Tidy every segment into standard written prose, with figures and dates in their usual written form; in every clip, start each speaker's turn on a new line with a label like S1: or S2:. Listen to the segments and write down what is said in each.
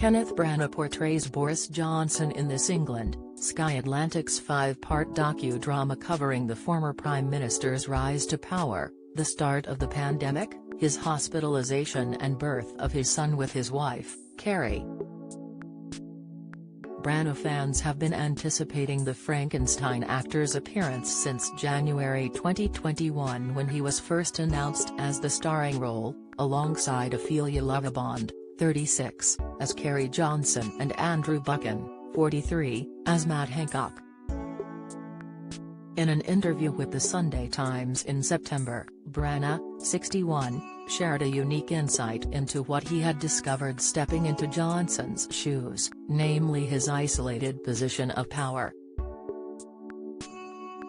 S1: Kenneth Branagh portrays Boris Johnson in This England, Sky Atlantic's 5-part docudrama covering the former Prime Minister's rise to power, the start of the pandemic, his hospitalization and birth of his son with his wife, Carrie. Branagh fans have been anticipating the Frankenstein actor's appearance since January 2021 when he was first announced as the starring role, alongside Ophelia Lovibond, 36, as Carrie Johnson and Andrew Buchan, 43, as Matt Hancock. In an interview with the Sunday Times in September, Branagh, 61, shared a unique insight into what he had discovered stepping into Johnson's shoes, namely his isolated position of power.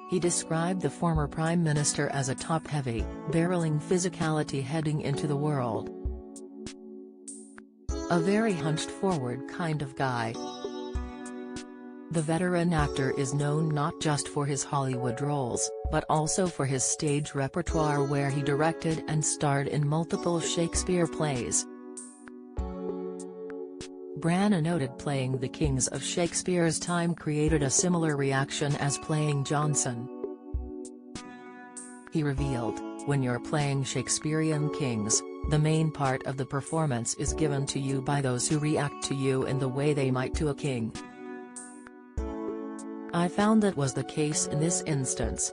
S1: He described the former Prime Minister as a top-heavy, barreling physicality heading into the world. A very hunched-forward kind of guy. The veteran actor is known not just for his Hollywood roles, but also for his stage repertoire where he directed and starred in multiple Shakespeare plays. Branagh noted playing the kings of Shakespeare's time created a similar reaction as playing Johnson. He revealed, when you're playing Shakespearean kings, the main part of the performance is given to you by those who react to you in the way they might to a king. I found that was the case in this instance.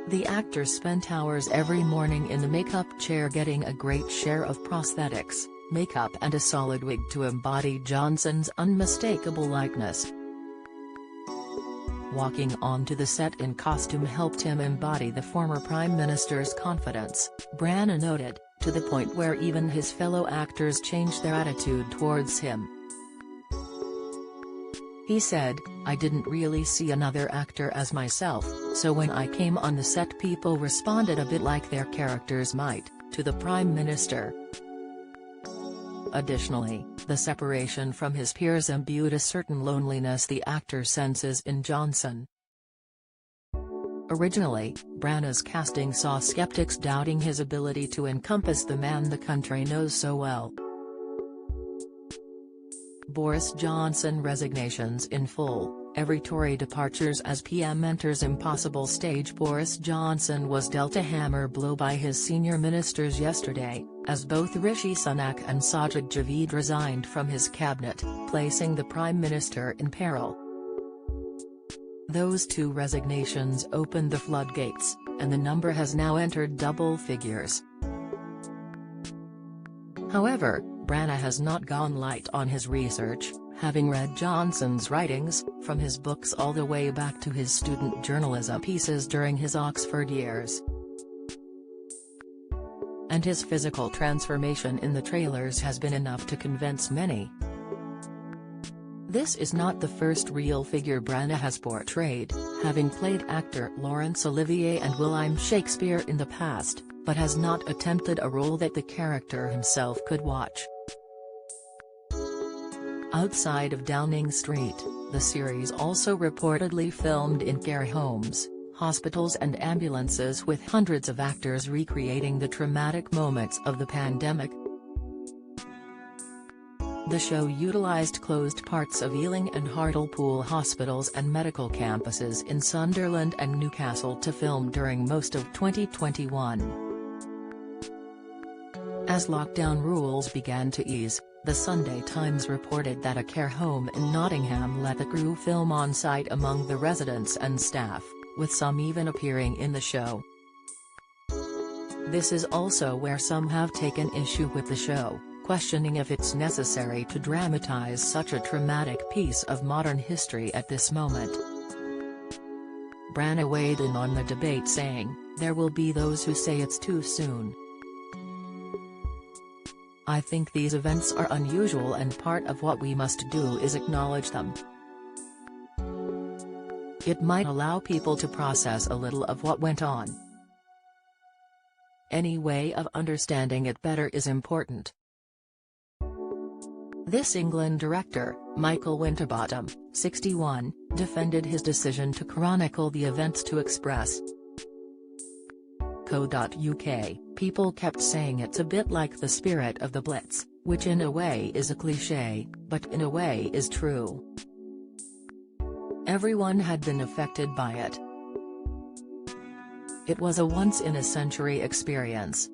S1: The actor spent hours every morning in the makeup chair getting a great share of prosthetics, makeup and a solid wig to embody Johnson's unmistakable likeness. Walking onto the set in costume helped him embody the former Prime Minister's confidence, Branagh noted, to the point where even his fellow actors changed their attitude towards him. He said, "I didn't really see another actor as myself, so when I came on the set people responded a bit like their characters might, to the Prime Minister." Additionally, the separation from his peers imbued a certain loneliness the actor senses in Johnson. Originally, Branagh's casting saw skeptics doubting his ability to encompass the man the country knows so well. Boris Johnson resignations in full, every Tory departures as PM enters impossible stage. Boris Johnson was dealt a hammer blow by his senior ministers yesterday, as both Rishi Sunak and Sajid Javid resigned from his cabinet, placing the Prime Minister in peril. Those two resignations opened the floodgates, and the number has now entered double figures. However, Branagh has not gone light on his research, having read Johnson's writings, from his books all the way back to his student journalism pieces during his Oxford years. And his physical transformation in the trailers has been enough to convince many. This is not the first real figure Branagh has portrayed, having played actor Laurence Olivier and William Shakespeare in the past, but has not attempted a role that the character himself could watch. Outside of Downing Street, the series also reportedly filmed in care homes, hospitals and ambulances with hundreds of actors recreating the traumatic moments of the pandemic. The show utilized closed parts of Ealing and Hartlepool hospitals and medical campuses in Sunderland and Newcastle to film during most of 2021. As lockdown rules began to ease, the Sunday Times reported that a care home in Nottingham let the crew film on site among the residents and staff, with some even appearing in the show. This is also where some have taken issue with the show, questioning if it's necessary to dramatize such a traumatic piece of modern history at this moment. Branagh weighed in on the debate saying, "There will be those who say it's too soon. I think these events are unusual and part of what we must do is acknowledge them. It might allow people to process a little of what went on. Any way of understanding it better is important." This England director, Michael Winterbottom, 61, defended his decision to chronicle the events to Express. Co.uk, people kept saying it's a bit like the spirit of the Blitz, Which in a way is a cliché, but in a way is true. Everyone had been affected by it. It was a once-in-a-century experience.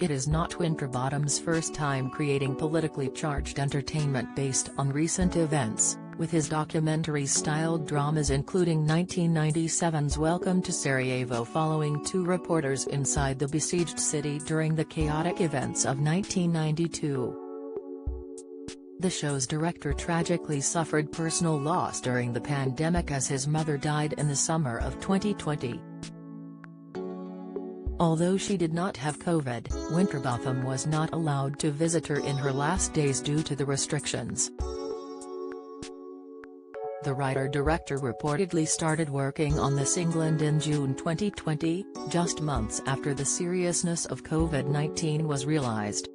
S1: It is not Winterbottom's first time creating politically charged entertainment based on recent events, with his documentary-styled dramas including 1997's Welcome to Sarajevo following two reporters inside the besieged city during the chaotic events of 1992. The show's director tragically suffered personal loss during the pandemic as his mother died in the summer of 2020. Although she did not have COVID, Winterbottom was not allowed to visit her in her last days due to the restrictions. The writer-director reportedly started working on This England in June 2020, just months after the seriousness of COVID-19 was realised.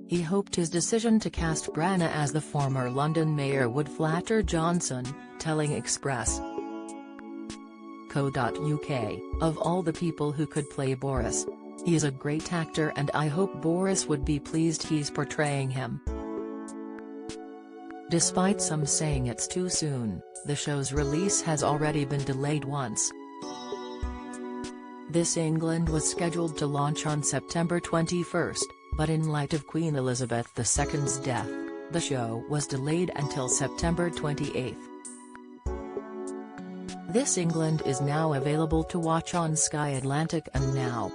S1: He hoped his decision to cast Branagh as the former London mayor would flatter Johnson, telling Express.co.uk, "Of all the people who could play Boris, he is a great actor and I hope Boris would be pleased he's portraying him." Despite some saying it's too soon, the show's release has already been delayed once. This England was scheduled to launch on September 21, but in light of Queen Elizabeth II's death, the show was delayed until September 28. This England is now available to watch on Sky Atlantic and Now.